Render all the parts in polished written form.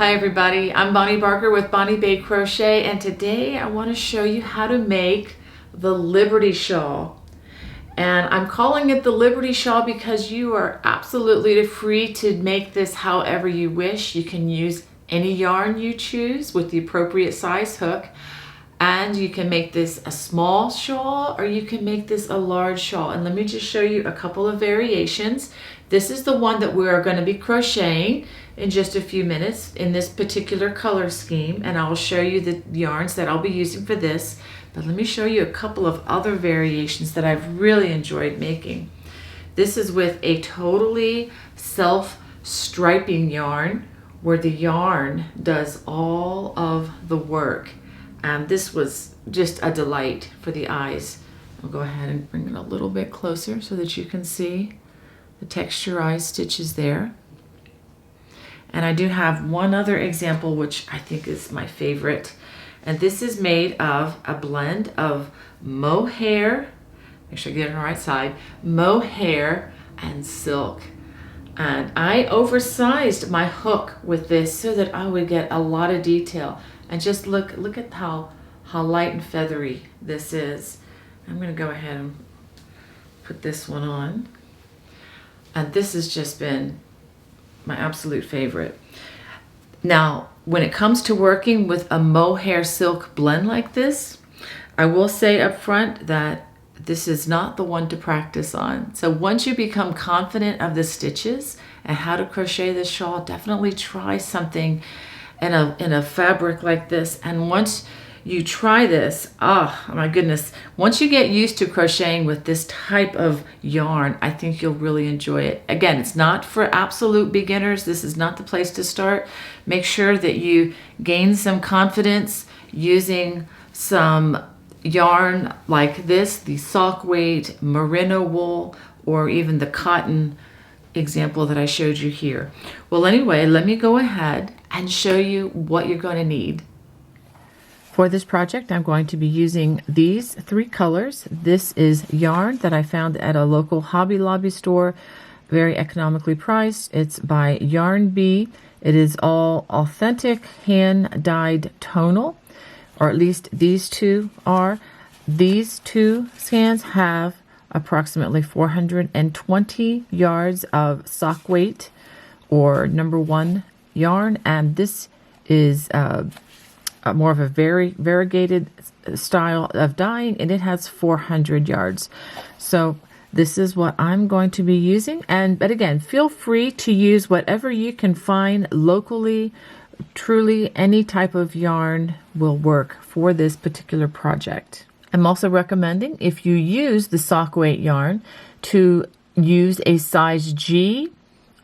Hi everybody, I'm Bonnie Barker with Bonnie Bay Crochet, and today I want to show you how to make the Liberty Shawl. And I'm calling it the Liberty Shawl because you are absolutely free to make this however you wish. You can use any yarn you choose with the appropriate size hook, and you can make this a small shawl or you can make this a large shawl. And let me just show you a couple of variations. This is the one that we're going to be crocheting in just a few minutes in this particular color scheme, and I'll show you the yarns that I'll be using for this. But let me show you a couple of other variations that I've really enjoyed making. This is with a totally self-striping yarn where the yarn does all of the work. And this was just a delight for the eyes. I'll go ahead and bring it a little bit closer so that you can see the texturized stitches there. And I do have one other example which I think is my favorite. And this is made of a blend of mohair, make sure I get it on the right side, mohair and silk. And I oversized my hook with this so that I would get a lot of detail. And just look at how light and feathery this is. I'm going to go ahead and put this one on. And this has just been my absolute favorite. Now, when it comes to working with a mohair silk blend like this, I will say up front that this is not the one to practice on. So once you become confident of the stitches and how to crochet this shawl, definitely try something in a fabric like this. And once you try this, oh my goodness, once you get used to crocheting with this type of yarn, I think you'll really enjoy it. Again, it's not for absolute beginners. This is not the place to start. Make sure that you gain some confidence using some yarn like this, the sock weight, merino wool, or even the cotton example that I showed you here. Well, anyway, let me go ahead and show you what you're going to need. For this project, I'm going to be using these three colors. This is yarn that I found at a local Hobby Lobby store, very economically priced. It's by Yarn Bee. It is all authentic hand-dyed tonal, or at least these two are. These two skeins have approximately 420 yards of sock weight or number one yarn, and this is more of a very variegated style of dyeing, and it has 400 yards. So this is what I'm going to be using. But again, feel free to use whatever you can find locally. Truly, any type of yarn will work for this particular project. I'm also recommending, if you use the sock weight yarn, to use a size G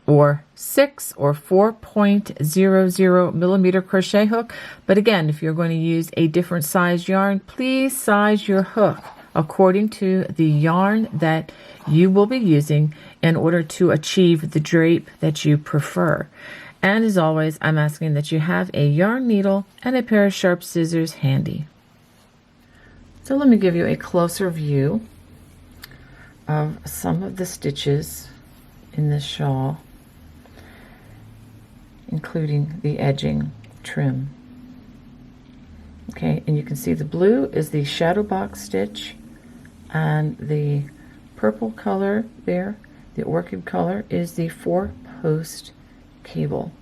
or 6 or 4.00 millimeter crochet hook. But again, if you're going to use a different size yarn, please size your hook according to the yarn that you will be using in order to achieve the drape that you prefer. And as always, I'm asking that you have a yarn needle and a pair of sharp scissors handy. So let me give you a closer view of some of the stitches in this shawl, including the edging trim. Okay, and you can see the blue is the shadow box stitch, and the purple color there, the orchid color, is the 4-post cable.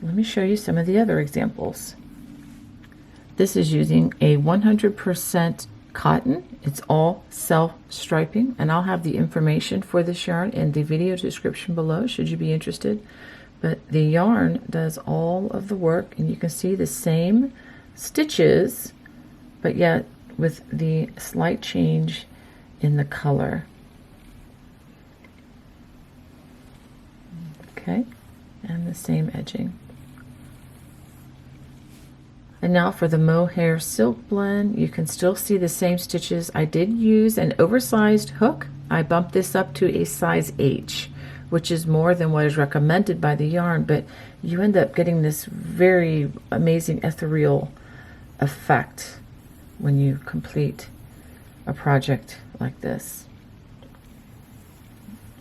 Let me show you some of the other examples. This is using a 100% cotton. It's all self-striping, and I'll have the information for this yarn in the video description below should you be interested. But the yarn does all of the work, and you can see the same stitches, but yet with the slight change in the color. Okay, and the same edging. And now for the mohair silk blend, you can still see the same stitches. I did use an oversized hook. I bumped this up to a size H, which is more than what is recommended by the yarn, but you end up getting this very amazing ethereal effect when you complete a project like this.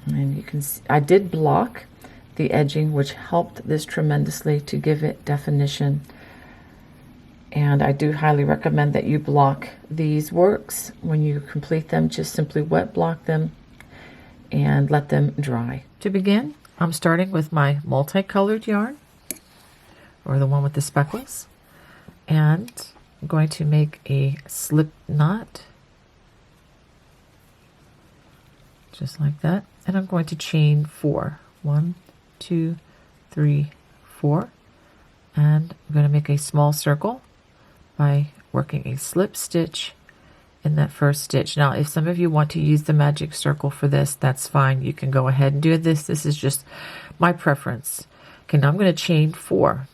And you can see, I did block the edging, which helped this tremendously to give it definition. And I do highly recommend that you block these works. When you complete them, just simply wet block them and let them dry. To begin, I'm starting with my multicolored yarn, or the one with the speckles, and I'm going to make a slip knot, just like that, and I'm going to chain 4. 1, 2, 3, 4, and I'm going to make a small circle by working a slip stitch in that first stitch. Now, if some of you want to use the magic circle for this, that's fine. You can go ahead and do this. This is just my preference. Okay, now I'm going to chain 4.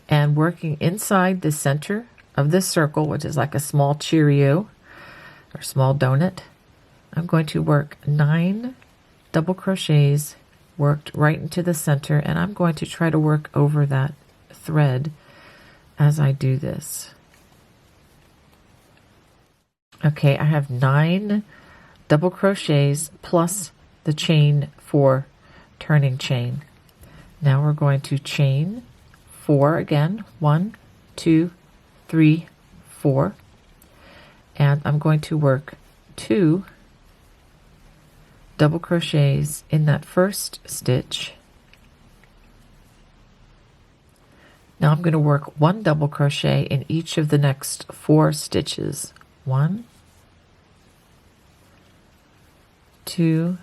And working inside the center of this circle, which is like a small Cheerio or small donut, I'm going to work 9 double crochets worked right into the center, and I'm going to try to work over that thread as I do this. Okay, I have 9 double crochets plus the chain 4 turning chain. Now we're going to chain 4 again. 1, 2, 3, 4, and I'm going to work 2 double crochets in that first stitch. Now I'm going to work 1 double crochet in each of the next 4 stitches. 1, 2,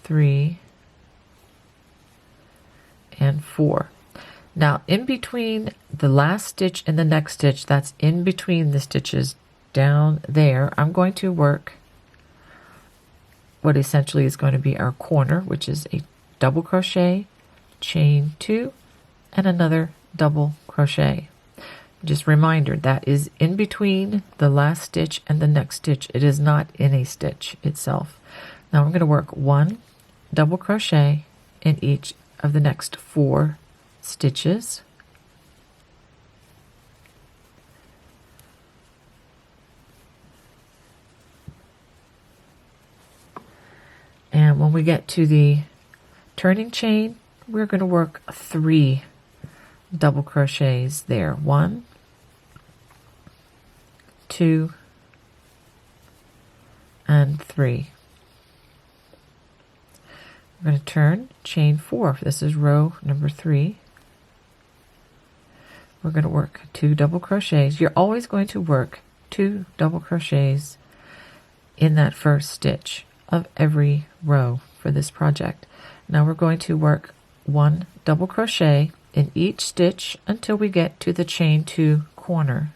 3, and 4. Now in between the last stitch and the next stitch, that's in between the stitches down there, I'm going to work what essentially is going to be our corner, which is a double crochet, chain 2, and another double crochet. Just a reminder, that is in between the last stitch and the next stitch. It is not in a stitch itself. Now I'm going to work 1 double crochet in each of the next 4 stitches. And when we get to the turning chain, we're going to work 3 double crochets there. 1, 2, and 3. We're going to turn, chain 4. This is row number 3. We're going to work 2 double crochets. You're always going to work 2 double crochets in that first stitch of every row for this project. Now we're going to work 1 double crochet in each stitch until we get to the chain 2 corner.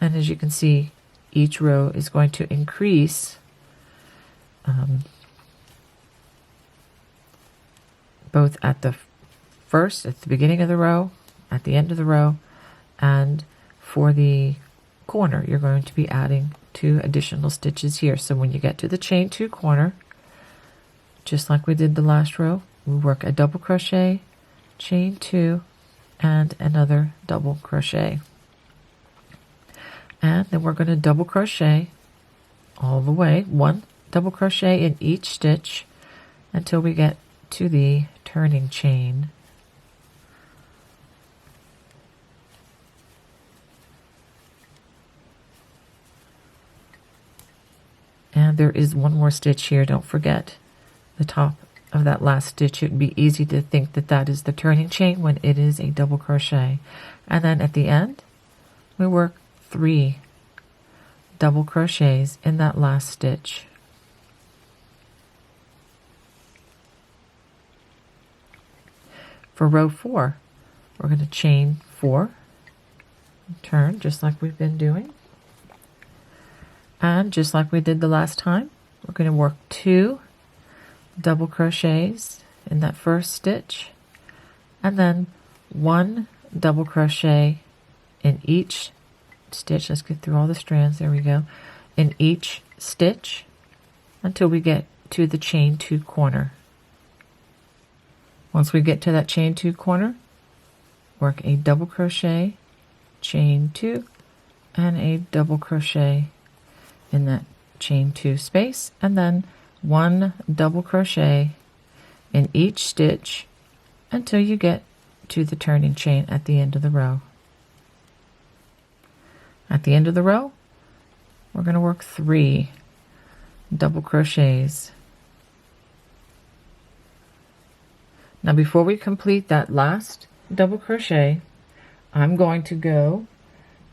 And as you can see, each row is going to increase both at the beginning of the row, at the end of the row, and for the corner, you're going to be adding 2 additional stitches here. So when you get to the chain 2 corner, just like we did the last row, we work a double crochet, chain 2, and another double crochet. And then we're going to double crochet all the way, 1 double crochet in each stitch until we get to the turning chain. And there is 1 more stitch here. Don't forget the top of that last stitch. It would be easy to think that that is the turning chain when it is a double crochet. And then at the end, we work 3 double crochets in that last stitch. For row 4, we're going to chain 4, turn just like we've been doing. And just like we did the last time, we're going to work 2 double crochets in that first stitch, and then 1 double crochet in each stitch. Let's get through all the strands. There we go. In each stitch until we get to the chain 2 corner. Once we get to that chain 2 corner, work a double crochet, chain 2, and a double crochet in that chain 2 space, and then 1 double crochet in each stitch until you get to the turning chain at the end of the row. At the end of the row, we're going to work 3 double crochets. Now before we complete that last double crochet, I'm going to go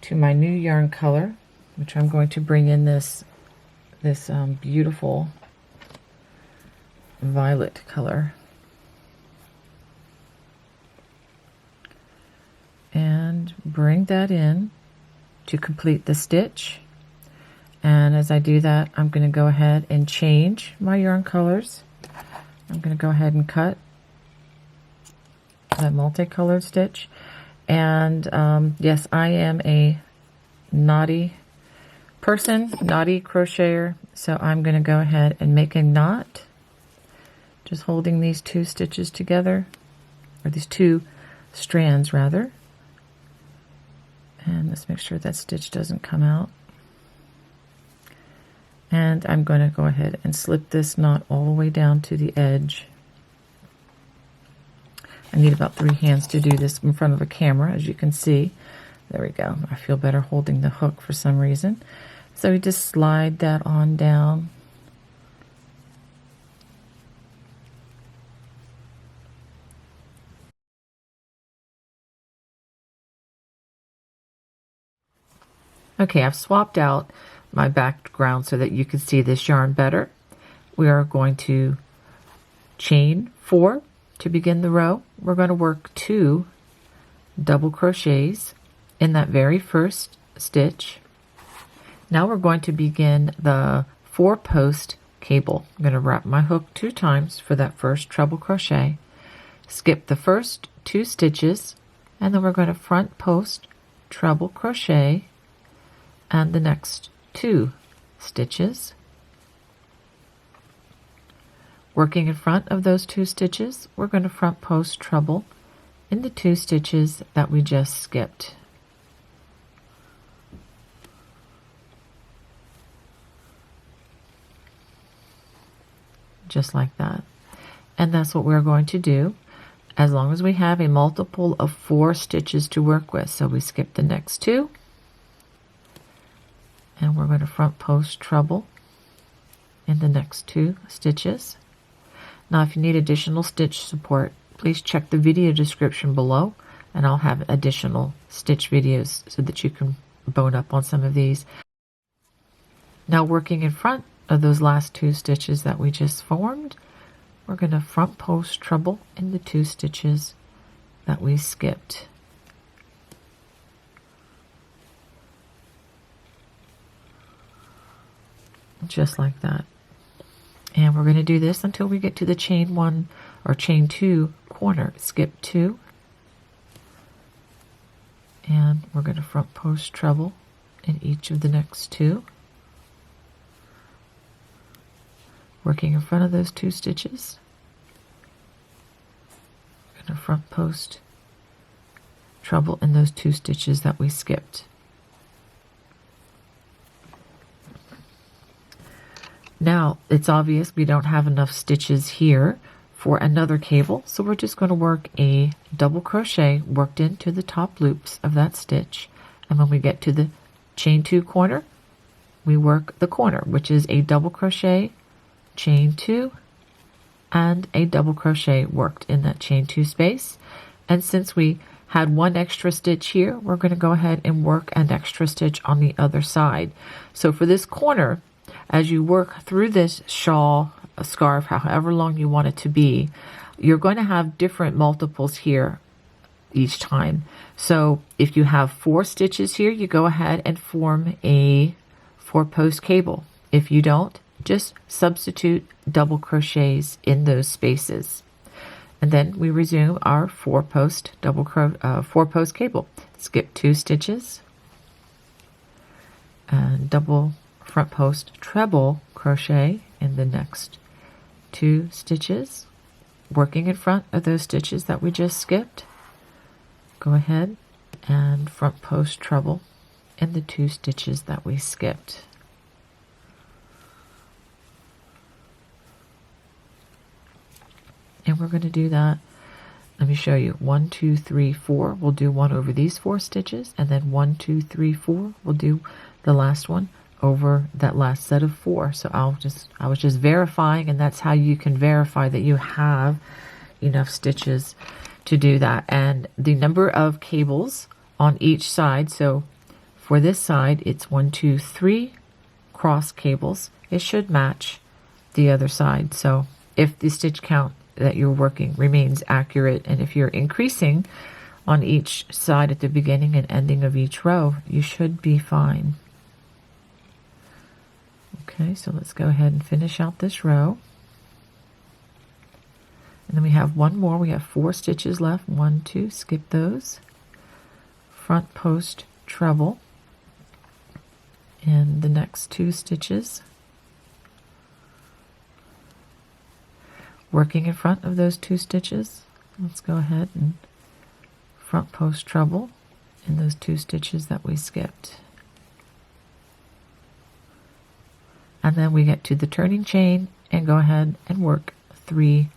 to my new yarn color, which I'm going to bring in this beautiful violet color, and bring that in to complete the stitch. And as I do that, I'm going to go ahead and change my yarn colors. I'm going to go ahead and cut that multicolored stitch. And yes, I am a naughty person, naughty crocheter, so I'm going to go ahead and make a knot, just holding these 2 stitches together, or these 2 strands rather. And let's make sure that stitch doesn't come out. And I'm going to go ahead and slip this knot all the way down to the edge. I need about 3 hands to do this in front of a camera, as you can see. There we go. I feel better holding the hook for some reason. So we just slide that on down. Okay, I've swapped out my background so that you can see this yarn better. We are going to chain 4 to begin the row. We're going to work 2 double crochets in that very first stitch. Now we're going to begin the 4-post cable. I'm going to wrap my hook 2 times for that first treble crochet, skip the first 2 stitches, and then we're going to front post treble crochet and the next 2 stitches. Working in front of those 2 stitches, we're going to front post treble in the 2 stitches that we just skipped. Just like that. And that's what we're going to do as long as we have a multiple of 4 stitches to work with. So we skip the next 2, and we're going to front post treble in the next 2 stitches. Now if you need additional stitch support, please check the video description below, and I'll have additional stitch videos so that you can bone up on some of these. Now working in front of those last 2 stitches that we just formed, we're going to front post treble in the 2 stitches that we skipped. Just like that. And we're going to do this until we get to the chain 1 or chain 2 corner. Skip 2, and we're going to front post treble in each of the next 2, working in front of those 2 stitches. We're going to front post treble in those 2 stitches that we skipped. Now it's obvious we don't have enough stitches here for another cable, so we're just going to work a double crochet worked into the top loops of that stitch, and when we get to the chain 2 corner, we work the corner, which is a double crochet, chain 2, and a double crochet worked in that chain 2 space. And since we had 1 extra stitch here, we're going to go ahead and work an extra stitch on the other side. So for this corner, as you work through this shawl, a scarf, however long you want it to be, you're going to have different multiples here each time. So if you have 4 stitches here, you go ahead and form a 4-post cable. If you don't, just substitute double crochets in those spaces. And then we resume our 4-post cable. Skip 2 stitches and double front post treble crochet in the next 2 stitches, working in front of those stitches that we just skipped. Go ahead and front post treble in the 2 stitches that we skipped. and we're going to do that. Let me show you. 1, 2, 3, 4. We'll do one over these 4 stitches, and then 1, 2, 3, 4. We'll do the last one over that last set of 4. So I was just verifying, and that's how you can verify that you have enough stitches to do that. And the number of cables on each side, so for this side it's 1, 2, 3 cross cables. It should match the other side. So if the stitch count that you're working remains accurate, and if you're increasing on each side at the beginning and ending of each row, you should be fine. Okay, so let's go ahead and finish out this row. And then we have one more. We have 4 stitches left. 1, 2, skip those. Front post treble in the next 2 stitches. Working in front of those 2 stitches, let's go ahead and front post treble in those 2 stitches that we skipped. And then we get to the turning chain and go ahead and work 3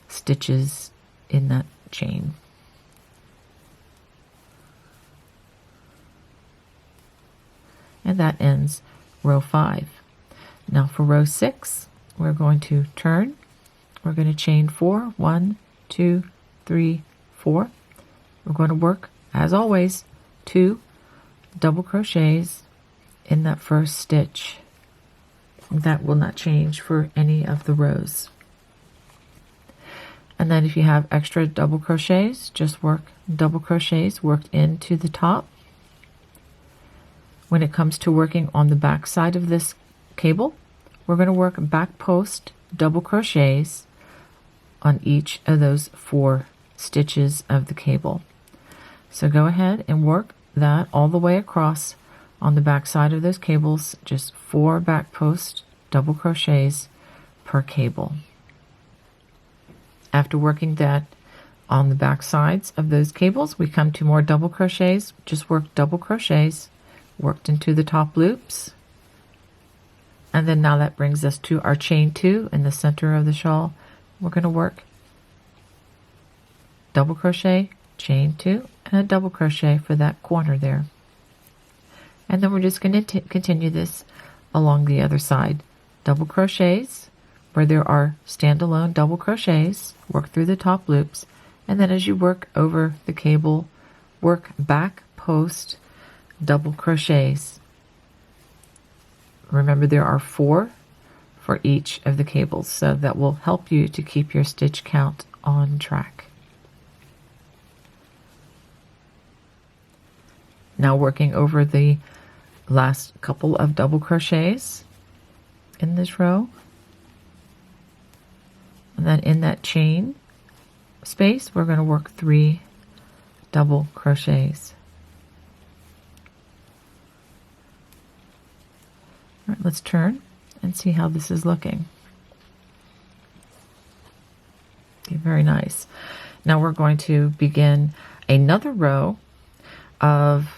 stitches in that chain. And that ends row 5. Now for row 6, we're going to turn. We're going to chain 4. 1, 2, 3, 4. We're going to work, as always, 2 double crochets in that first stitch. That will not change for any of the rows. And then if you have extra double crochets, just work double crochets worked into the top. When it comes to working on the back side of this cable, we're going to work back post double crochets on each of those 4 stitches of the cable. So go ahead and work that all the way across on the back side of those cables, just 4 back post double crochets per cable. After working that on the back sides of those cables, we come to more double crochets. Just work double crochets worked into the top loops. And then now that brings us to our chain 2 in the center of the shawl. We're going to work double crochet, chain 2, and a double crochet for that corner there. And then we're just going to continue this along the other side. Double crochets where there are standalone double crochets, work through the top loops, and then as you work over the cable, work back post double crochets. Remember, there are 4 for each of the cables, so that will help you to keep your stitch count on track. Now working over the last couple of double crochets in this row, and then in that chain space we're going to work 3 double crochets. All right, let's turn and see how this is looking. Okay, very nice. Now we're going to begin another row of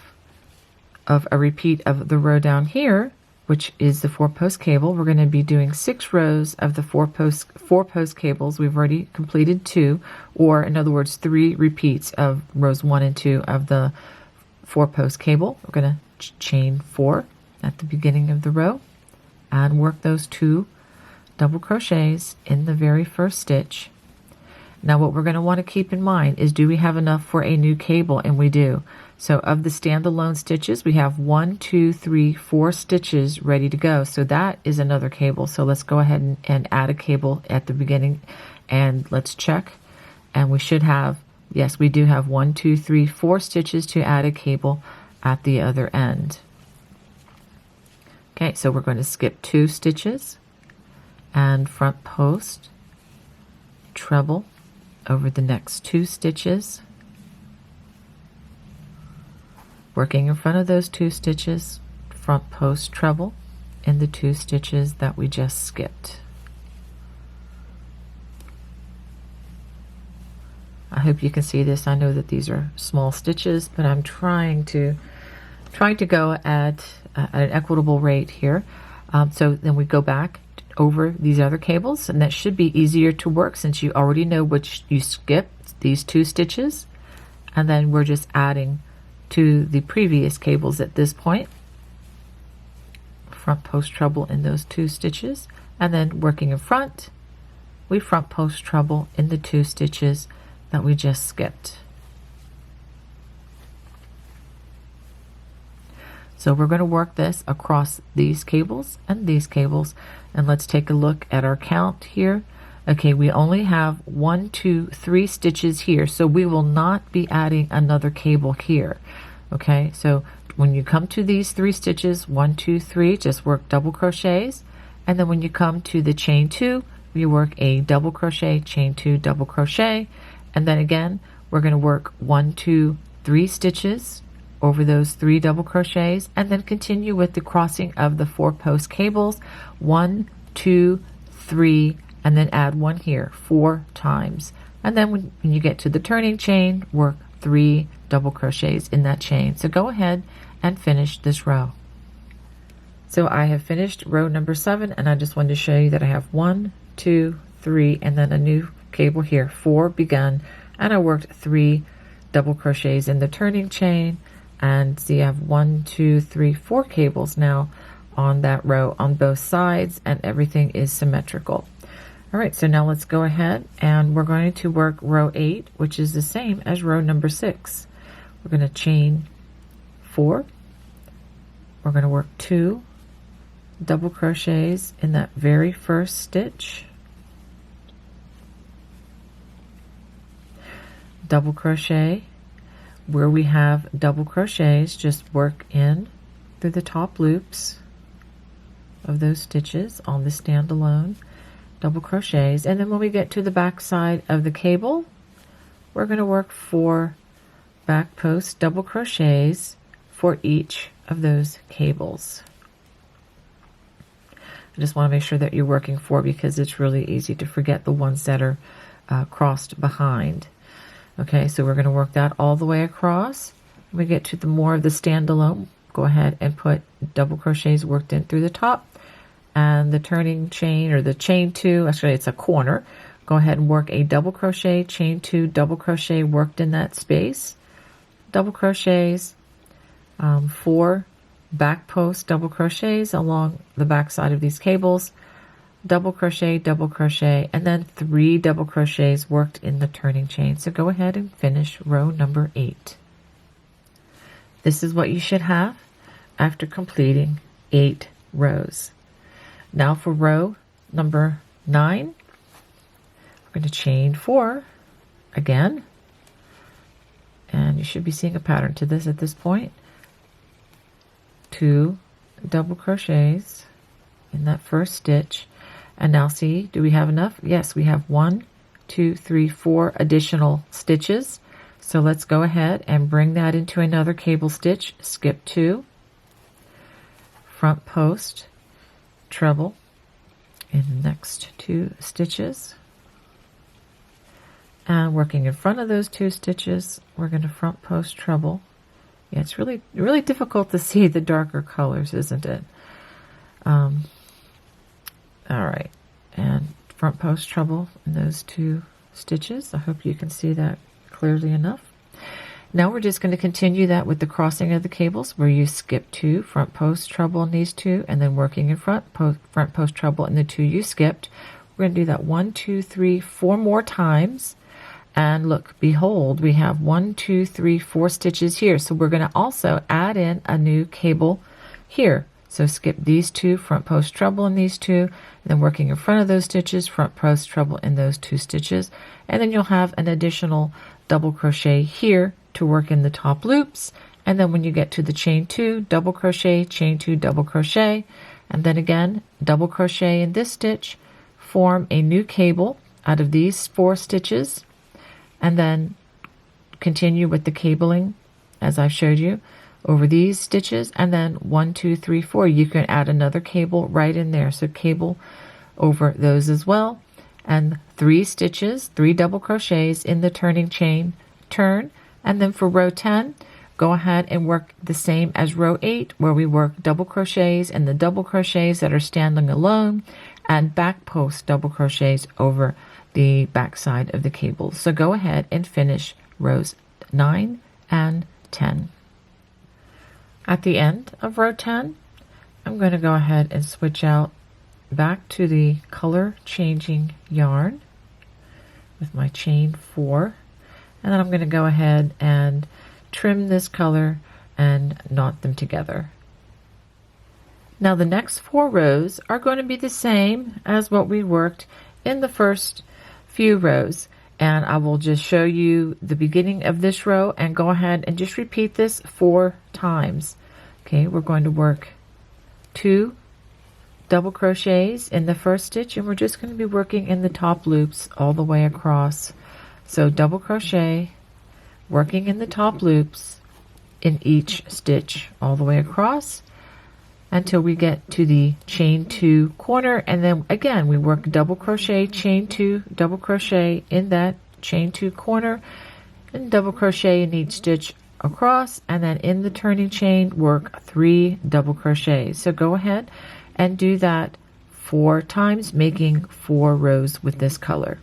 a repeat of the row down here, which is the 4-post cable. We're going to be doing 6 rows of the 4-post cables. We've already completed 2, or in other words, 3 repeats of rows 1 and 2 of the 4-post cable. We're going to chain 4 at the beginning of the row and work those 2 double crochets in the very first stitch. Now what we're going to want to keep in mind is, do we have enough for a new cable? And we do. So of the standalone stitches, we have 1, 2, 3, 4 stitches ready to go. So that is another cable. So let's go ahead and add a cable at the beginning, and let's check. And we should have, yes, we do have 1, 2, 3, 4 stitches to add a cable at the other end. Okay, so we're going to skip 2 stitches and front post treble over the next 2 stitches, working in front of those 2 stitches, front post treble in the 2 stitches that we just skipped. I hope you can see this. I know that these are small stitches, but I'm trying to go at an equitable rate here. So then we go back over these other cables, and that should be easier to work since you already know which you skipped these 2 stitches, and then we're just adding to the previous cables at this point. Front post treble in those 2 stitches, and then working in front, we front post treble in the 2 stitches that we just skipped. So we're going to work this across these cables, and let's take a look at our count here. Okay, we only have 1, 2, 3 stitches here, so we will not be adding another cable here. Okay, so when you come to these 3 stitches, 1, 2, 3, just work double crochets, and then when you come to the chain 2, you work a double crochet, chain 2, double crochet, and then again we're going to work 1, 2, 3 stitches over those 3 double crochets, and then continue with the crossing of the 4 post cables, 1, 2, 3, and then add 1 here 4 times. And then when you get to the turning chain, work 3 double crochets in that chain. So go ahead and finish this row. So I have finished row number 7, and I just wanted to show you that I have 1, 2, 3, and then a new cable here, 4 begun, and I worked 3 double crochets in the turning chain. And see, I have 1, 2, 3, 4 cables now on that row on both sides, and everything is symmetrical. All right, so now let's go ahead and we're going to work row 8, which is the same as row number 6. We're going to chain 4. We're going to work 2 double crochets in that very first stitch, double crochet. Where we have double crochets, just work in through the top loops of those stitches on the standalone double crochets, and then when we get to the back side of the cable, we're going to work 4 back post double crochets for each of those cables. I just want to make sure that you're working 4 because it's really easy to forget the ones that are crossed behind. Okay, so we're going to work that all the way across. When we get to the more of the standalone, go ahead and put double crochets worked in through the top, and the turning chain or the chain 2, actually it's a corner, go ahead and work a double crochet, chain 2, double crochet worked in that space, double crochets, 4 back post double crochets along the back side of these cables, double crochet, and then 3 double crochets worked in the turning chain. So go ahead and finish row number 8. This is what you should have after completing 8 rows. Now for row number 9, we're going to chain 4 again, and you should be seeing a pattern to this at this point. 2 double crochets in that first stitch. And now see, do we have enough? Yes, we have 1, 2, 3, 4 additional stitches. So let's go ahead and bring that into another cable stitch. Skip 2, front post, treble in the next 2 stitches. And working in front of those 2 stitches, we're going to front post treble. Yeah, it's really difficult to see the darker colors, isn't it? All right, and front post treble in those 2 stitches. I hope you can see that clearly enough. Now we're just going to continue that with the crossing of the cables where you skip 2, front post treble in these 2, and then working in front post treble in the 2 you skipped. We're going to do that 1, 2, 3, 4 more times. And look, behold, we have 1, 2, 3, 4 stitches here. So we're going to also add in a new cable here. So skip these 2, front post treble in these 2, and then working in front of those stitches, front post treble in those 2 stitches, and then you'll have an additional double crochet here to work in the top loops. And then when you get to the chain 2, double crochet, chain 2, double crochet, and then again double crochet in this stitch, form a new cable out of these 4 stitches, and then continue with the cabling as I showed you over these stitches, and then 1, 2, 3, 4, you can add another cable right in there. So cable over those as well, and 3 stitches, 3 double crochets in the turning chain, turn, and then for row 10, go ahead and work the same as row 8, where we work double crochets and the double crochets that are standing alone, and back post double crochets over the back side of the cable. So go ahead and finish rows 9 and 10. At the end of row 10, I'm going to go ahead and switch out back to the color changing yarn with my chain 4, and then I'm going to go ahead and trim this color and knot them together. Now the next 4 rows are going to be the same as what we worked in the first few rows, and I will just show you the beginning of this row and go ahead and just repeat this 4 times. Okay, we're going to work 2 double crochets in the first stitch, and we're just going to be working in the top loops all the way across. So double crochet, working in the top loops in each stitch all the way across until we get to the chain 2 corner, and then again we work double crochet, chain 2, double crochet in that chain 2 corner, and double crochet in each stitch across, and then in the turning chain work 3 double crochets. So go ahead and do that 4 times, making 4 rows with this color.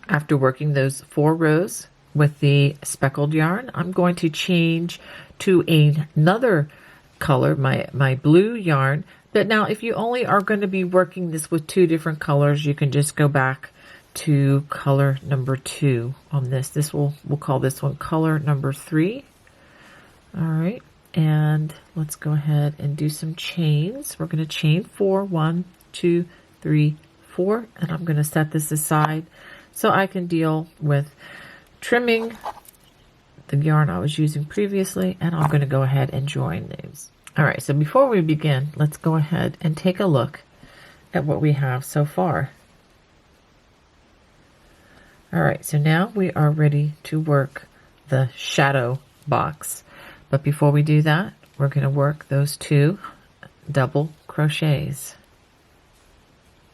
After working those 4 rows with the speckled yarn, I'm going to change to another color, my blue yarn. But now if you only are going to be working this with 2 different colors, you can just go back to color number 2 on this. We'll call this one color number 3. All right, and let's go ahead and do some chains. We're going to chain 4, 1, 2, 3, 4, and I'm going to set this aside so I can deal with trimming the yarn I was using previously, and I'm going to go ahead and join these. All right, so before we begin, let's go ahead and take a look at what we have so far. All right, so now we are ready to work the shadow box. But before we do that, we're going to work those 2 double crochets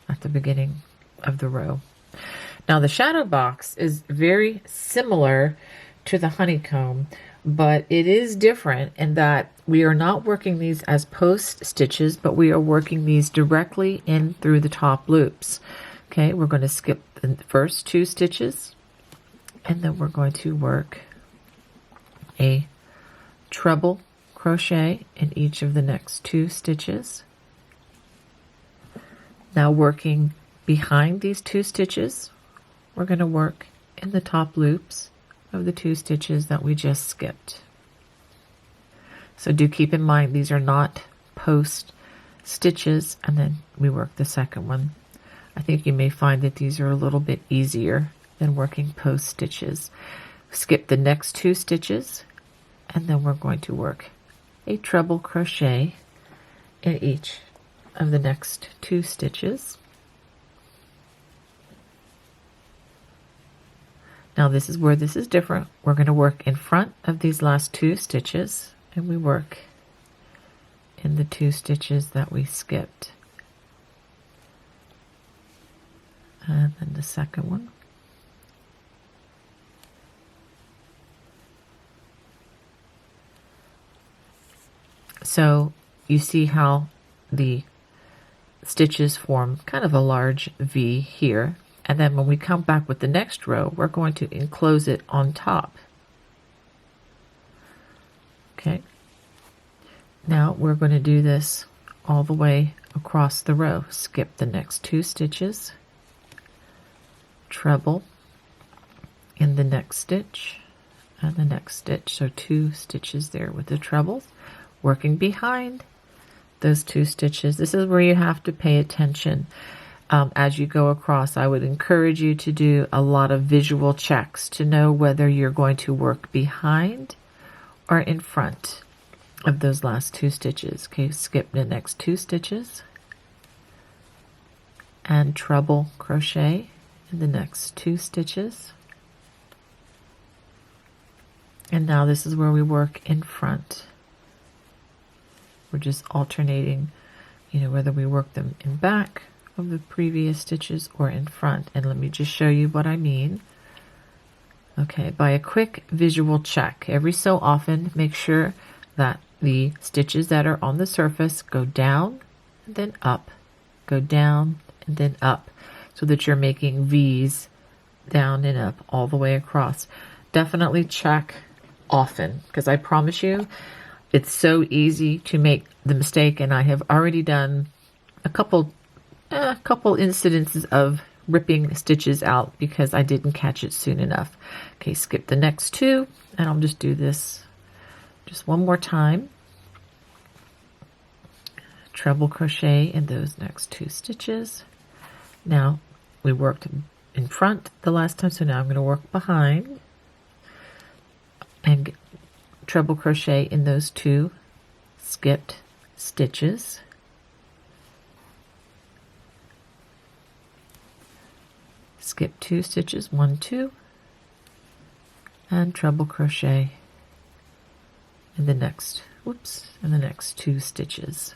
at the beginning of the row. Now the shadow box is very similar to the honeycomb, but it is different in that we are not working these as post stitches, but we are working these directly in through the top loops. Okay, we're going to skip the first 2 stitches, and then we're going to work a treble crochet in each of the next 2 stitches. Now working behind these 2 stitches, we're going to work in the top loops of the 2 stitches that we just skipped. So do keep in mind these are not post stitches, and then we work the second one. I think you may find that these are a little bit easier than working post stitches. Skip the next 2 stitches, and then we're going to work a treble crochet in each of the next 2 stitches. Now this is where this is different. We're going to work in front of these last 2 stitches, and we work in the 2 stitches that we skipped. And then the second one. So you see how the stitches form kind of a large V here. And then when we come back with the next row, we're going to enclose it on top. Okay. Now we're going to do this all the way across the row. Skip the next 2 stitches, treble in the next stitch and the next stitch. So 2 stitches there with the trebles. Working behind those 2 stitches. This is where you have to pay attention. As you go across, I would encourage you to do a lot of visual checks to know whether you're going to work behind or in front of those last 2 stitches. Okay, skip the next 2 stitches and treble crochet in the next 2 stitches. And now this is where we work in front. We're just alternating, whether we work them in back of the previous stitches or in front. And let me just show you what I mean. Okay, by a quick visual check, every so often make sure that the stitches that are on the surface go down and then up go down, and then up, so that you're making V's down and up all the way across. Definitely check often, because I promise you it's so easy to make the mistake, and I have already done a couple incidences of ripping stitches out because I didn't catch it soon enough. Okay, skip the next two, and I'll just do this just one more time. Treble crochet in those next two stitches. Now we worked in front the last time, so now I'm going to work behind and treble crochet in those two skipped stitches. Skip 2 stitches, 1, 2, and treble crochet in the next, in the next 2 stitches.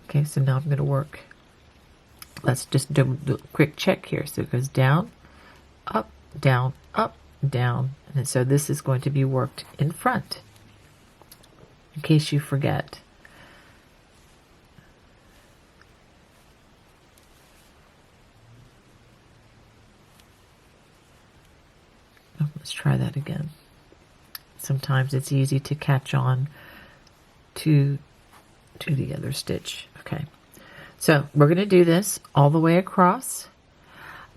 Okay, so now I'm going to work. Let's just do a quick check here. So it goes down, up, down, and so this is going to be worked in front, in case you forget. Let's try that again. Sometimes it's easy to catch on to the other stitch. Okay, so we're going to do this all the way across.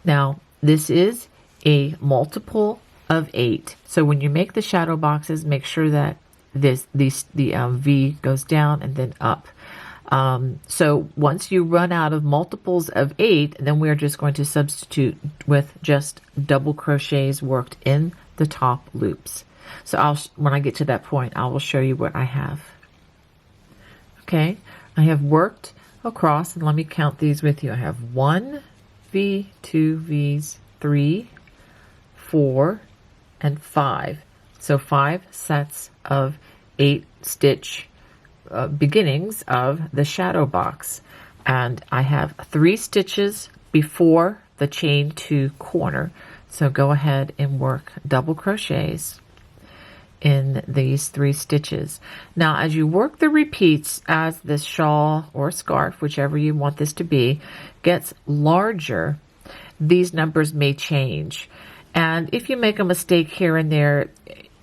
Now this is a multiple of 8, so when you make the shadow boxes, make sure that the V goes down and then up. So once you run out of multiples of 8, then we're just going to substitute with just double crochets worked in the top loops. So when I get to that point, I will show you what I have. Okay, I have worked across, and let me count these with you. I have 1 V, 2 V's, 3, 4, and 5. So 5 sets of 8 stitch beginnings of the shadow box, and I have 3 stitches before the chain 2 corner. So go ahead and work double crochets in these 3 stitches. Now as you work the repeats, as this shawl or scarf, whichever you want this to be, gets larger, these numbers may change, and if you make a mistake here and there,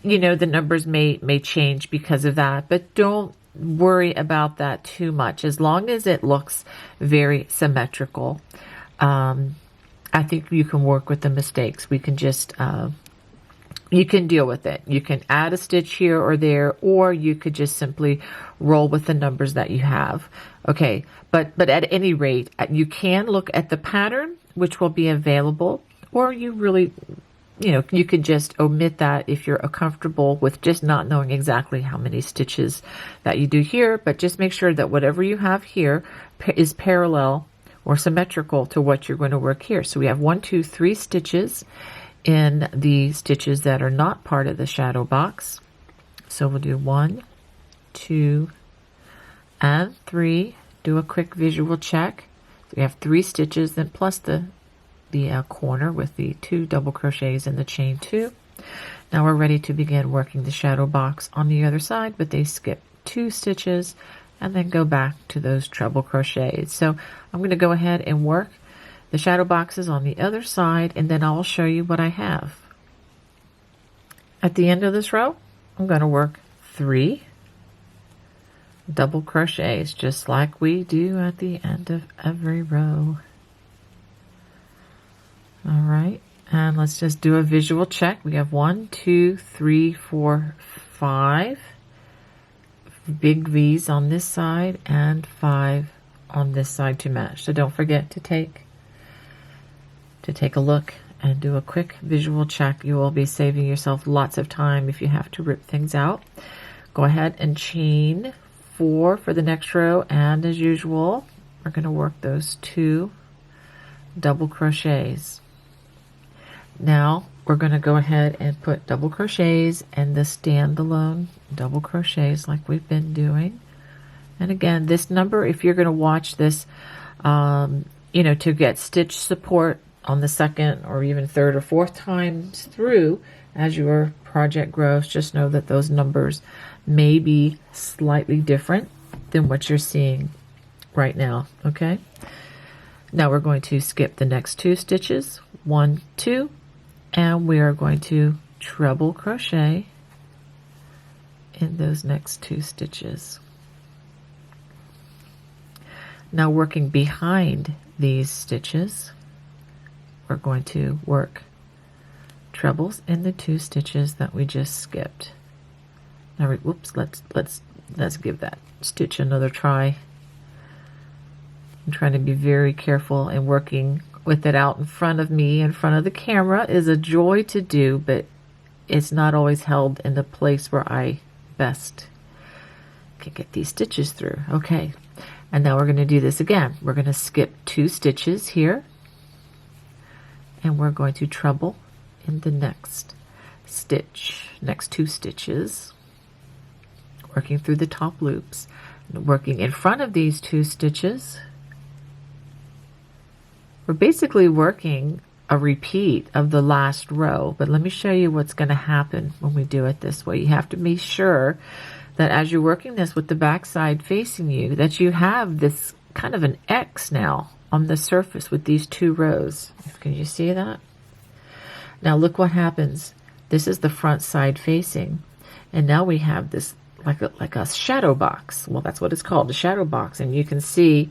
you know, the numbers may change because of that, but don't worry about that too much. As long as it looks very symmetrical, I think you can work with the mistakes. We can just you can deal with it. You can add a stitch here or there, or you could just simply roll with the numbers that you have. Okay, but at any rate, you can look at the pattern which will be available, or you really, you know, you could just omit that if you're comfortable with just not knowing exactly how many stitches that you do here, but just make sure that whatever you have here is parallel or symmetrical to what you're going to work here. So we have 1, 2, 3 stitches in the stitches that are not part of the shadow box. So we'll do 1, 2, and 3. Do a quick visual check. So we have 3 stitches, then plus the corner with the 2 double crochets in the chain 2. Now we're ready to begin working the shadow box on the other side, but they skip 2 stitches and then go back to those treble crochets. So I'm going to go ahead and work the shadow boxes on the other side, and then I'll show you what I have. At the end of this row, I'm going to work 3 double crochets, just like we do at the end of every row. All right, and let's just do a visual check. We have 1, 2, 3, 4, 5 big V's on this side and 5 on this side to match. So don't forget to take a look and do a quick visual check. You will be saving yourself lots of time if you have to rip things out. Go ahead and chain 4 for the next row, and as usual, we're going to work those 2 double crochets. Now we're going to go ahead and put double crochets and the standalone double crochets like we've been doing. And again, this number, if you're going to watch this, you know, to get stitch support on the second or even third or fourth times through as your project grows, just know that those numbers may be slightly different than what you're seeing right now. Okay, now we're going to skip the next 2 stitches, 1, 2, and we are going to treble crochet in those next 2 stitches. Now working behind these stitches, we're going to work trebles in the 2 stitches that we just skipped. Now, whoops, let's give that stitch another try. I'm trying to be very careful, and working with it out in front of me, in front of the camera, is a joy to do, but it's not always held in the place where I best can get these stitches through. Okay, and now we're going to do this again. We're going to skip 2 stitches here, and we're going to treble in the next stitch, next 2 stitches, working through the top loops, working in front of these 2 stitches. We're basically working a repeat of the last row, but let me show you what's going to happen when we do it this way. You have to be sure that as you're working this with the back side facing you, that you have this kind of an X now on the surface with these 2 rows. Can you see that? Now look what happens. This is the front side facing, and now we have this like a shadow box. Well, that's what it's called, a shadow box, and you can see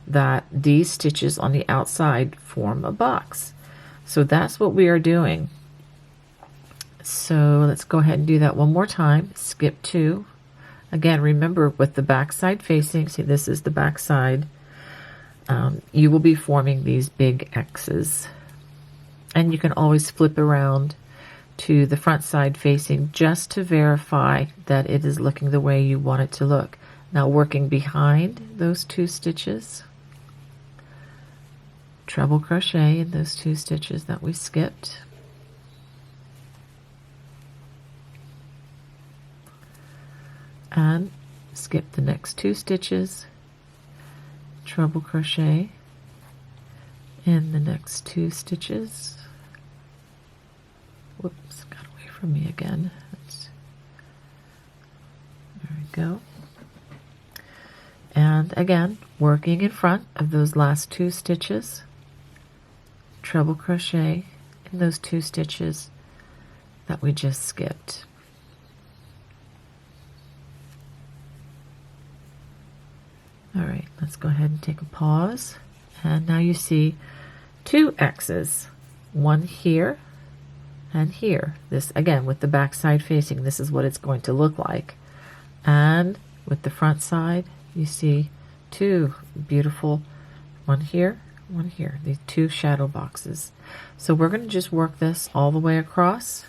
that these stitches on the outside form a box. So that's what we are doing. So let's go ahead and do that one more time. Skip 2. Again, remember, with the back side facing, see, this is the back side, you will be forming these big X's. And you can always flip around to the front side facing just to verify that it is looking the way you want it to look. Now working behind those 2 stitches, treble crochet in those 2 stitches that we skipped. And skip the next 2 stitches, treble crochet in the next 2 stitches. Whoops, got away from me again. There we go. And again, working in front of those last 2 stitches, treble crochet in those 2 stitches that we just skipped. All right, let's go ahead and take a pause. And now you see 2 X's, one here and here. This, again, with the back side facing, this is what it's going to look like. And with the front side, you see 2 beautiful, one here, these 2 shadow boxes. So we're going to just work this all the way across,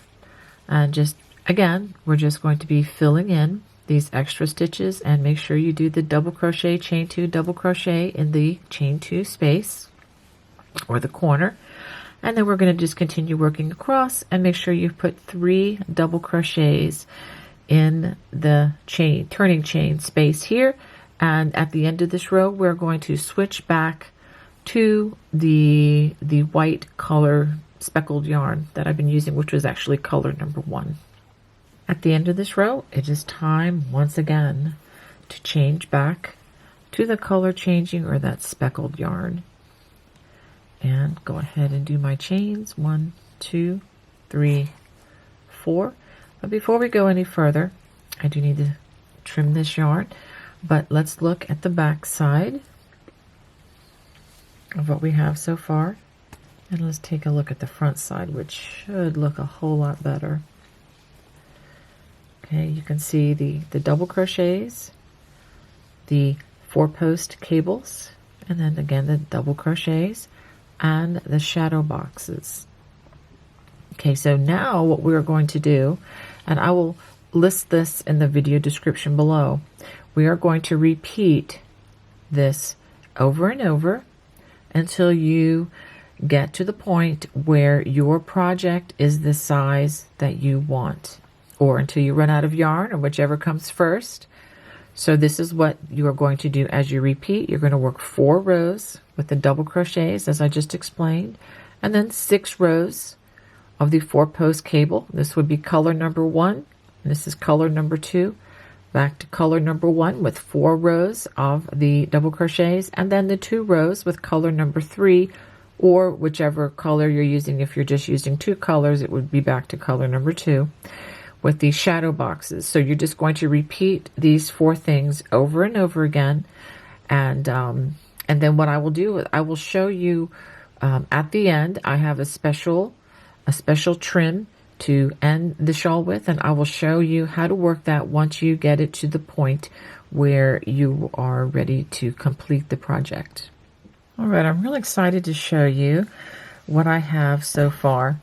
and just, again, we're just going to be filling in these extra stitches, and make sure you do the double crochet, chain 2, double crochet in the chain 2 space or the corner. And then we're going to just continue working across, and make sure you put 3 double crochets in the chain, turning chain space here. And at the end of this row, we're going to switch back to the white color speckled yarn that I've been using, which was actually color number 1. At the end of this row, it is time once again to change back to the color changing or that speckled yarn. And go ahead and do my chains, 1, 2, 3, 4. But before we go any further, I do need to trim this yarn. But let's look at the back side of what we have so far. And let's take a look at the front side, which should look a whole lot better. Okay, you can see the double crochets, the 4-post cables, and then again the double crochets and the shadow boxes. Okay, so now what we're going to do, and I will list this in the video description below, we are going to repeat this over and over until you get to the point where your project is the size that you want, or until you run out of yarn, or whichever comes first. So this is what you are going to do as you repeat. You're going to work 4 rows with the double crochets, as I just explained, and then 6 rows of the 4-post cable. This would be color number 1, and this is color number 2. back to color number 1 with 4 rows of the double crochets, and then the 2 rows with color number 3, or whichever color you're using. If you're just using 2 colors, it would be back to color number 2 with these shadow boxes. So you're just going to repeat these 4 things over and over again, and then what I will do is I will show you at the end. I have a special trim to end the shawl with, and I will show you how to work that once you get it to the point where you are ready to complete the project. All right, I'm really excited to show you what I have so far.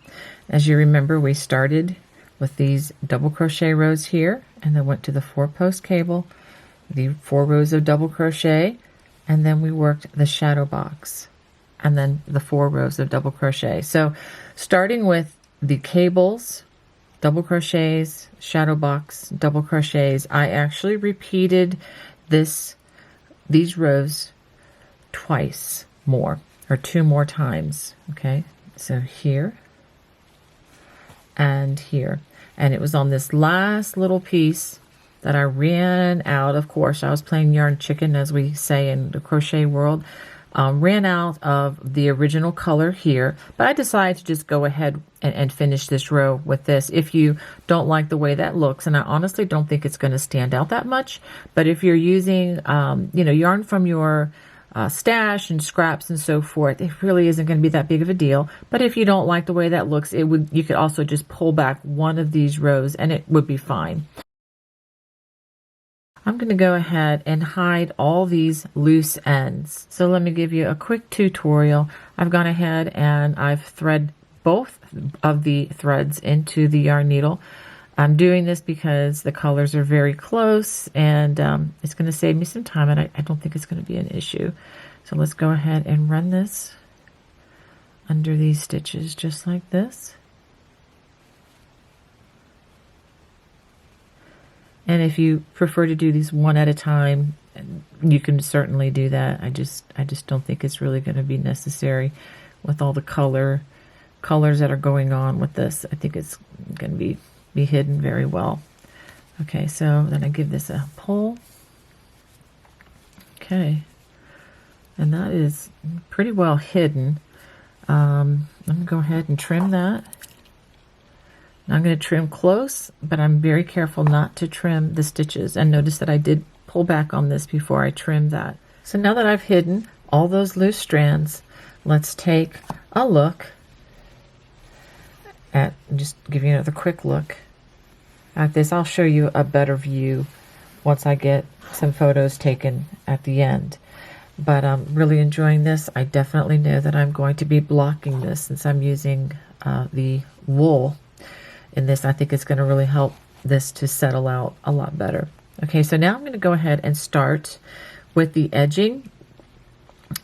As you remember, we started with these double crochet rows here, and then went to the 4-post cable, the 4 rows of double crochet, and then we worked the shadow box, and then the 4 rows of double crochet. So starting with the cables, double crochets, shadow box, double crochets, I actually repeated these rows twice more, or 2 more times. Okay, so here and here, and it was on this last little piece that I ran out. Of course, I was playing yarn chicken, as we say in the crochet world. Ran out of the original color here, but I decided to just go ahead and finish this row with this. If you don't like the way that looks, and I honestly don't think it's going to stand out that much, but if you're using yarn from your stash and scraps and so forth, it really isn't going to be that big of a deal. But if you don't like the way that looks, you could also just pull back one of these rows and it would be fine. I'm going to go ahead and hide all these loose ends. So let me give you a quick tutorial. I've gone ahead and I've threaded both of the threads into the yarn needle. I'm doing this because the colors are very close, and it's going to save me some time, and I don't think it's going to be an issue. So let's go ahead and run this under these stitches just like this. And if you prefer to do these one at a time, you can certainly do that. I just don't think it's really going to be necessary with all the colors that are going on with this. I think it's going to be hidden very well. Okay, so then I give this a pull. Okay, and that is pretty well hidden. I'm going to go ahead and trim that. I'm going to trim close, but I'm very careful not to trim the stitches. And notice that I did pull back on this before I trimmed that. So now that I've hidden all those loose strands, let's take a look at, just give you another quick look at this. I'll show you a better view once I get some photos taken at the end. But I'm really enjoying this. I definitely know that I'm going to be blocking this since I'm using the wool in this. I think it's going to really help this to settle out a lot better. Okay, so now I'm going to go ahead and start with the edging.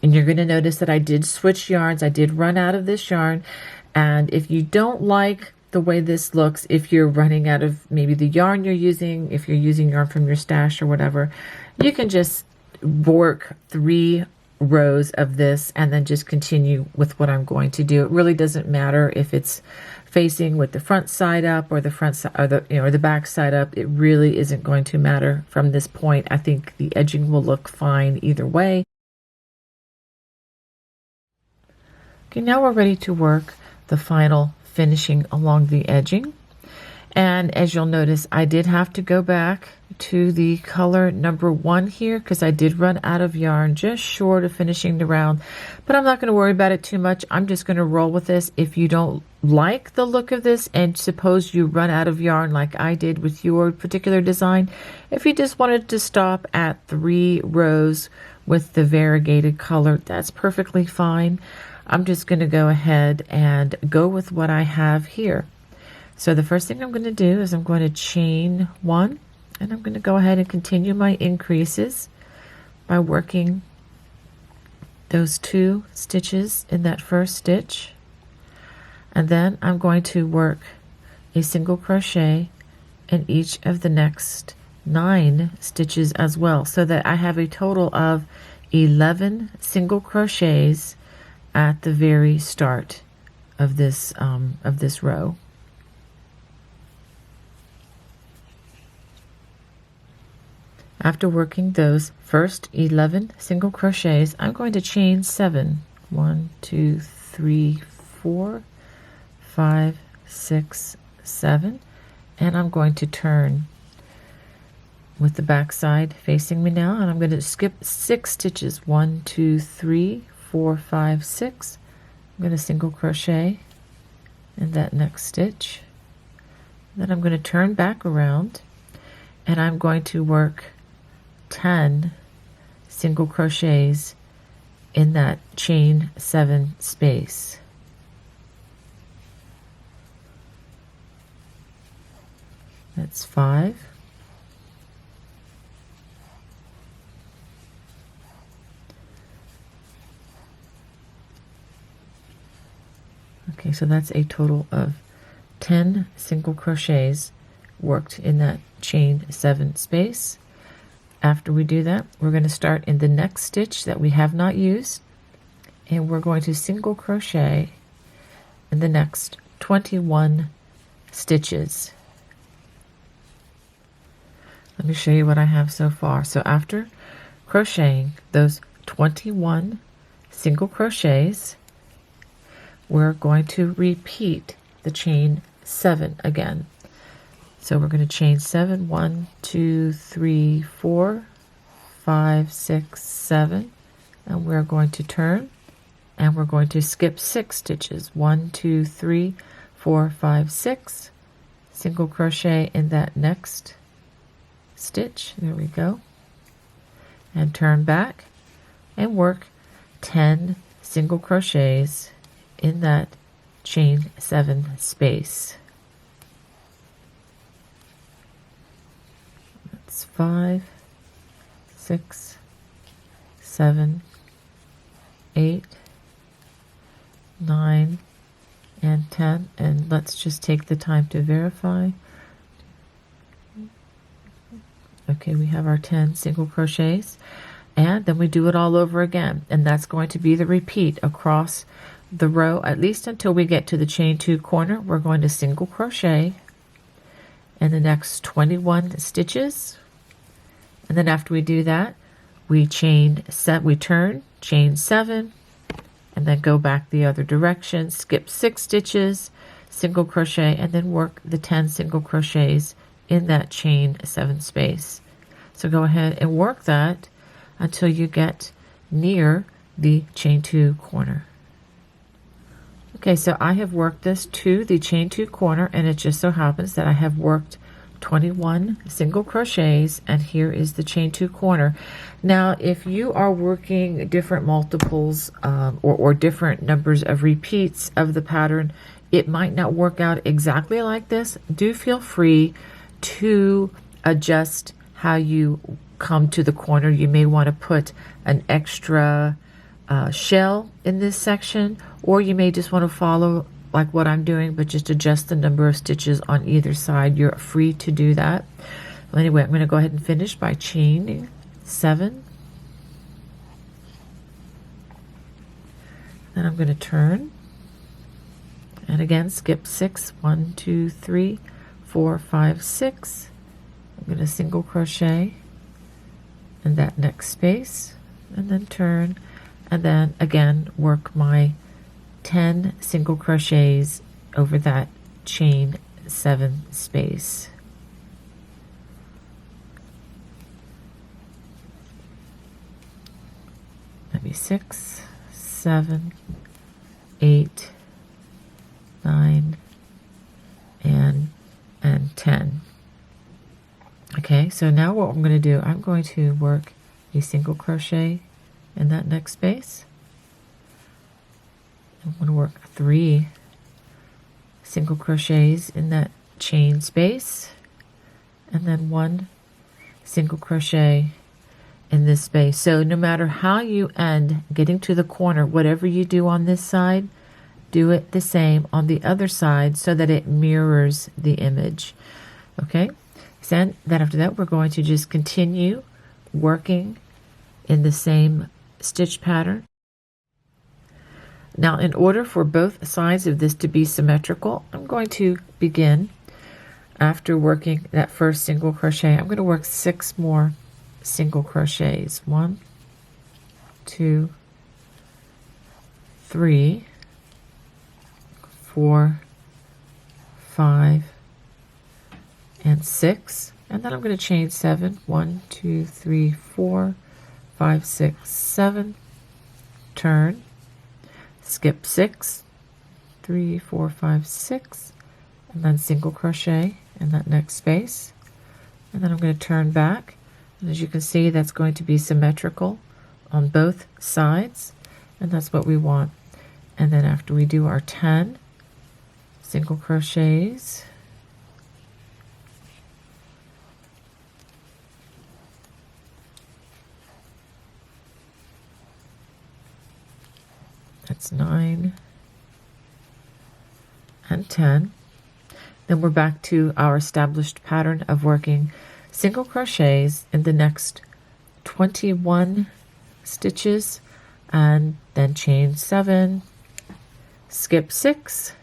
And you're going to notice that I did switch yarns. I did run out of this yarn. And if you don't like the way this looks, if you're running out of maybe the yarn you're using, if you're using yarn from your stash or whatever, you can just work 3 rows of this and then just continue with what I'm going to do. It really doesn't matter if it's facing with the front side up or the front side or the back side up. It really isn't going to matter from this point. I think the edging will look fine either way. Okay, now we're ready to work the final finishing along the edging. And as you'll notice, I did have to go back to the color number 1 here because I did run out of yarn just short of finishing the round. But I'm not going to worry about it too much. I'm just going to roll with this. If you don't like the look of this and suppose you run out of yarn like I did with your particular design, if you just wanted to stop at 3 rows with the variegated color, that's perfectly fine. I'm just going to go ahead and go with what I have here. So the first thing I'm going to do is I'm going to chain 1, and I'm going to go ahead and continue my increases by working those 2 stitches in that first stitch. And then I'm going to work a single crochet in each of the next 9 stitches as well, so that I have a total of 11 single crochets at the very start of this row. After working those first 11 single crochets, I'm going to chain 7. 1, 2, 3, 4, 5, 6, 7, and I'm going to turn with the back side facing me now, and I'm going to skip 6 stitches. 1, 2, 3, 4, 5, 6. I'm going to single crochet in that next stitch. Then I'm going to turn back around, and I'm going to work 10 single crochets in that chain 7 space. That's 5. Okay, so that's a total of 10 single crochets worked in that chain 7 space. After we do that, we're going to start in the next stitch that we have not used, and we're going to single crochet in the next 21 stitches. Let me show you what I have so far. So after crocheting those 21 single crochets, we're going to repeat the chain 7 again. So we're going to chain 7, 1, 2, 3, 4, 5, 6, 7, and we're going to turn, and we're going to skip 6 stitches. 1, 2, 3, 4, 5, 6, single crochet in that next stitch. There we go. And turn back and work 10 single crochets in that chain 7 space. That's 5, 6, 7, 8, 9, and 10. And let's just take the time to verify. Okay, we have our 10 single crochets, and then we do it all over again, and that's going to be the repeat across the row, at least until we get to the chain 2 corner. We're going to single crochet in the next 21 stitches, and then after we do that, we turn, chain 7, and then go back the other direction, skip 6 stitches, single crochet, and then work the 10 single crochets in that chain 7 space. So go ahead and work that until you get near the chain 2 corner. Okay, so I have worked this to the chain 2 corner, and it just so happens that I have worked 21 single crochets, and here is the chain 2 corner. Now, if you are working different multiples or different numbers of repeats of the pattern, it might not work out exactly like this. Do feel free to adjust how you come to the corner. You may want to put an extra shell in this section, or you may just want to follow like what I'm doing, but just adjust the number of stitches on either side. You're free to do that. Well, anyway, I'm going to go ahead and finish by chaining 7. Then I'm going to turn, and again skip 6. 1, 2, 3, 4, 5, 6. I'm going to single crochet in that next space, and then turn, and then again work my 10 single crochets over that chain 7 space. Maybe 6, 7, 8, 9, and 10. Okay, so now what I'm going to do, I'm going to work a single crochet in that next space. I'm going to work 3 single crochets in that chain space, and then 1 single crochet in this space. So no matter how you end getting to the corner, whatever you do on this side, do it the same on the other side so that it mirrors the image. Okay, then after that, we're going to just continue working in the same stitch pattern. Now, in order for both sides of this to be symmetrical, I'm going to begin after working that first single crochet. I'm going to work 6 more single crochets. 1, 2, 3, 4, 5, and 6. And then I'm going to chain 7. 1, 2, 3, 4, 5, 6, 7. Turn, skip 6, 3, 4, 5, 6, and then single crochet in that next space. And then I'm going to turn back, and as you can see, that's going to be symmetrical on both sides, and that's what we want. And then after we do our 10 single crochets, that's 9 and 10. Then we're back to our established pattern of working single crochets in the next 21 stitches, and then chain 7, skip 6,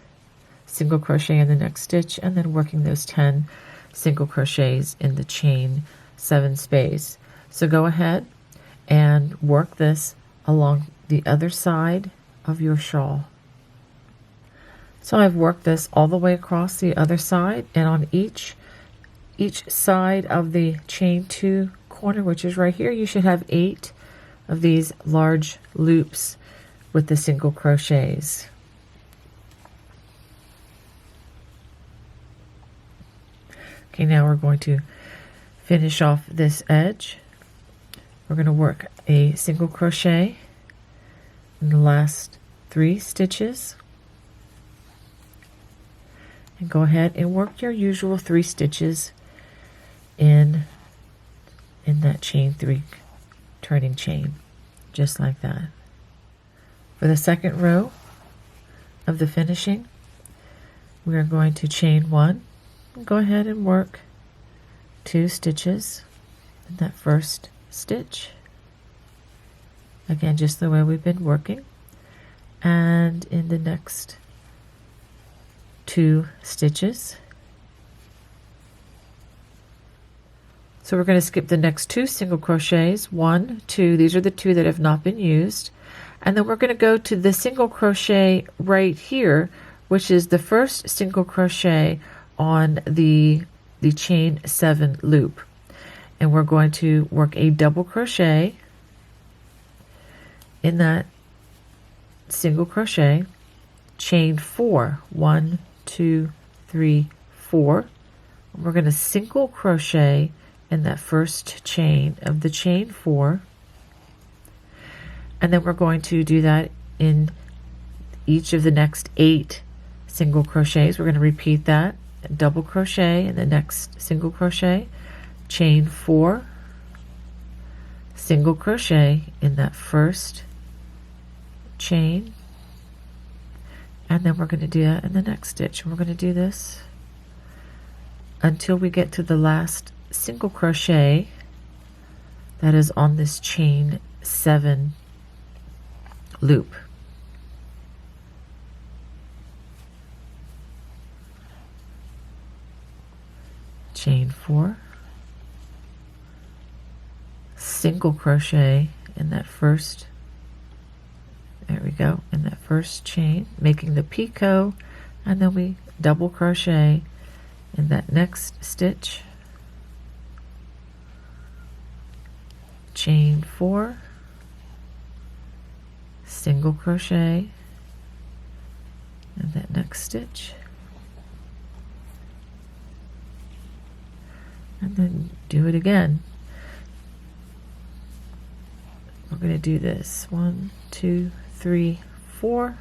single crochet in the next stitch, and then working those 10 single crochets in the chain 7 space. So go ahead and work this along the other side of your shawl. So I've worked this all the way across the other side, and on each side of the chain 2 corner, which is right here, you should have 8 of these large loops with the single crochets. Okay, now we're going to finish off this edge. We're going to work a single crochet in the last 3 stitches, and go ahead and work your usual 3 stitches in that chain 3 turning chain, just like that. For the second row of the finishing, we are going to chain 1 and go ahead and work 2 stitches in that first stitch, again just the way we've been working, and in the next 2 stitches. So we're going to skip the next 2 single crochets, 1, 2, these are the 2 that have not been used, and then we're going to go to the single crochet right here, which is the first single crochet on the chain 7 loop, and we're going to work a double crochet in that single crochet, chain 4, 1, 2, 3, 4. We're going to single crochet in that first chain of the chain 4, and then we're going to do that in each of the next 8 single crochets. We're going to repeat that, double crochet in the next single crochet, chain 4, single crochet in that first chain, and then we're going to do that in the next stitch. And we're going to do this until we get to the last single crochet that is on this chain 7 loop. Chain 4, single crochet in that first, there we go, in that first chain, making the picot, and then we double crochet in that next stitch, chain 4, single crochet in that next stitch, and then do it again. We're going to do this 1, 2, 3, 4,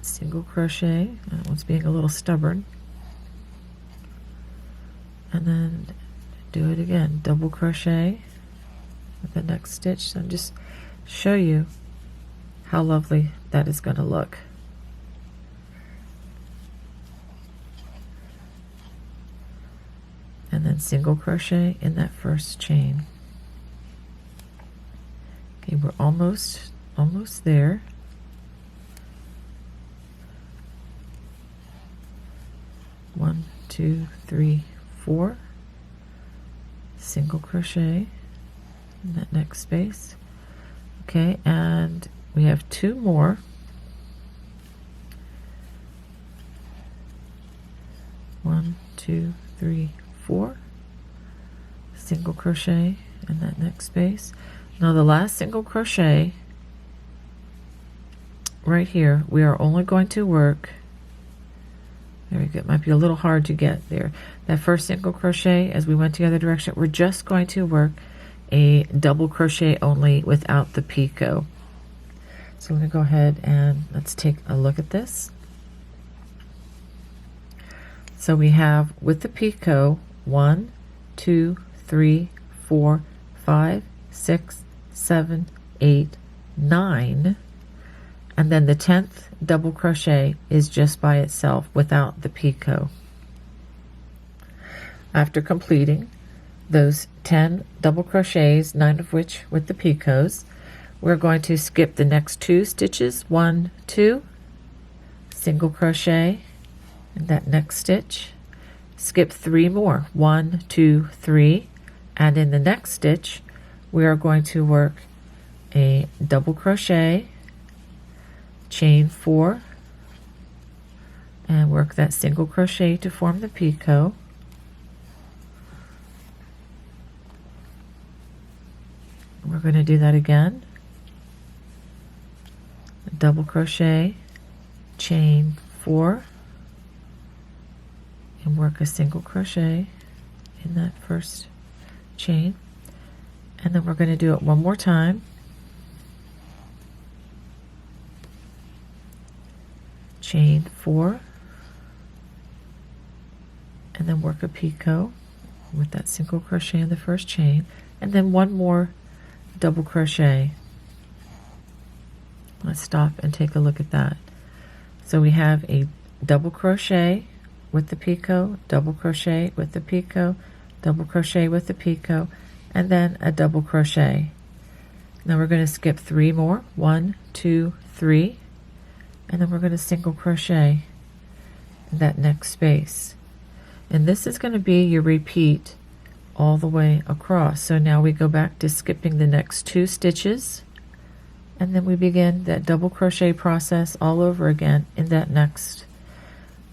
single crochet, that one's being a little stubborn, and then do it again, double crochet with the next stitch, and just show you how lovely that is going to look. And then single crochet in that first chain. Okay, we're almost there. One, two, three, 4. single crochet in that next space. Okay, and we have 2 more. One, 2, 3, 4. Single crochet in that next space. Now the last single crochet right here, we are only going to work, there we go, it might be a little hard to get there. That first single crochet, as we went the other direction, we're just going to work a double crochet only without the picot. So I'm going to go ahead and let's take a look at this. So we have with the picot 1, 2, 3, 4, 5, 6, 7, 8, 9, and then the 10th double crochet is just by itself without the picot. After completing those 10 double crochets, 9 of which with the picots, we're going to skip the next 2 stitches, 1, 2, single crochet in that next stitch, skip 3 more, 1, 2, 3, and in the next stitch we are going to work a double crochet, chain 4, and work that single crochet to form the picot. We're going to do that again, a double crochet, chain 4, and work a single crochet in that first chain, and then we're going to do it one more time, chain 4, and then work a picot with that single crochet in the first chain, and then one more double crochet. Let's stop and take a look at that. So we have a double crochet with the picot, double crochet with the picot, double crochet with the picot, and then a double crochet. Now we're going to skip 3 more, 1, 2, 3, and then we're going to single crochet in that next space. And this is going to be your repeat all the way across. So now we go back to skipping the next 2 stitches, and then we begin that double crochet process all over again in that next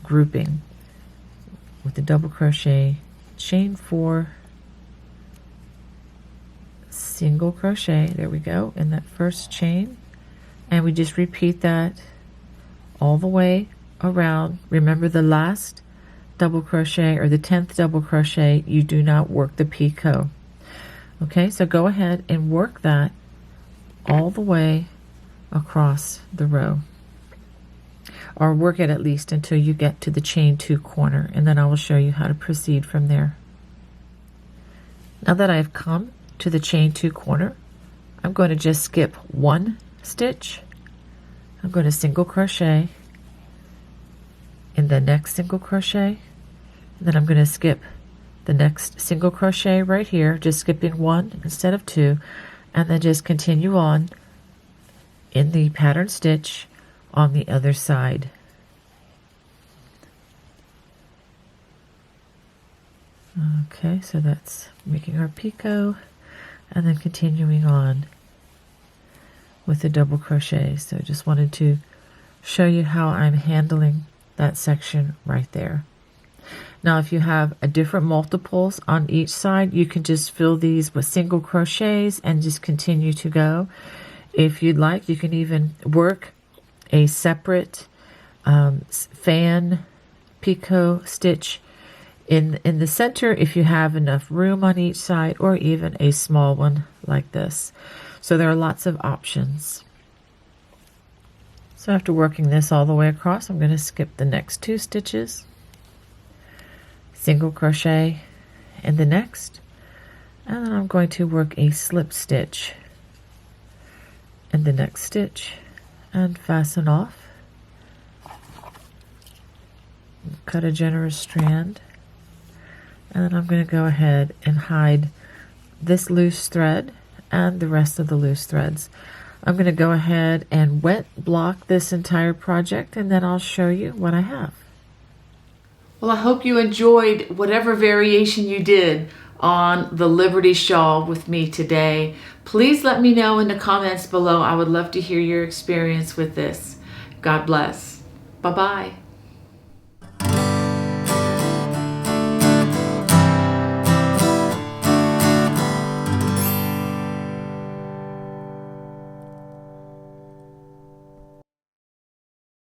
grouping with the double crochet, chain 4, single crochet, there we go, in that first chain, and we just repeat that all the way around. Remember, the last double crochet or the 10th double crochet, you do not work the picot. Okay, so go ahead and work that all the way across the row, or work it at least until you get to the chain 2 corner, and then I will show you how to proceed from there. Now that I've come to the chain 2 corner, I'm going to just skip 1 stitch. I'm going to single crochet in the next single crochet, and then I'm going to skip the next single crochet right here, just skipping 1 instead of 2, and then just continue on in the pattern stitch on the other side. Okay, so that's making our picot and then continuing on with the double crochet. So just wanted to show you how I'm handling that section right there. Now if you have a different multiples on each side, you can just fill these with single crochets and just continue to go. If you'd like, you can even work a separate fan picot stitch in the center if you have enough room on each side, or even a small one like this. So there are lots of options. So after working this all the way across, I'm going to skip the next 2 stitches, single crochet in the next, and then I'm going to work a slip stitch in the next stitch and fasten off. Cut a generous strand, and then I'm going to go ahead and hide this loose thread and the rest of the loose threads. I'm going to go ahead and wet block this entire project, and then I'll show you what I have. Well, I hope you enjoyed whatever variation you did on the Liberty Shawl with me today. Please let me know in the comments below. I would love to hear your experience with this. God bless. Bye-bye.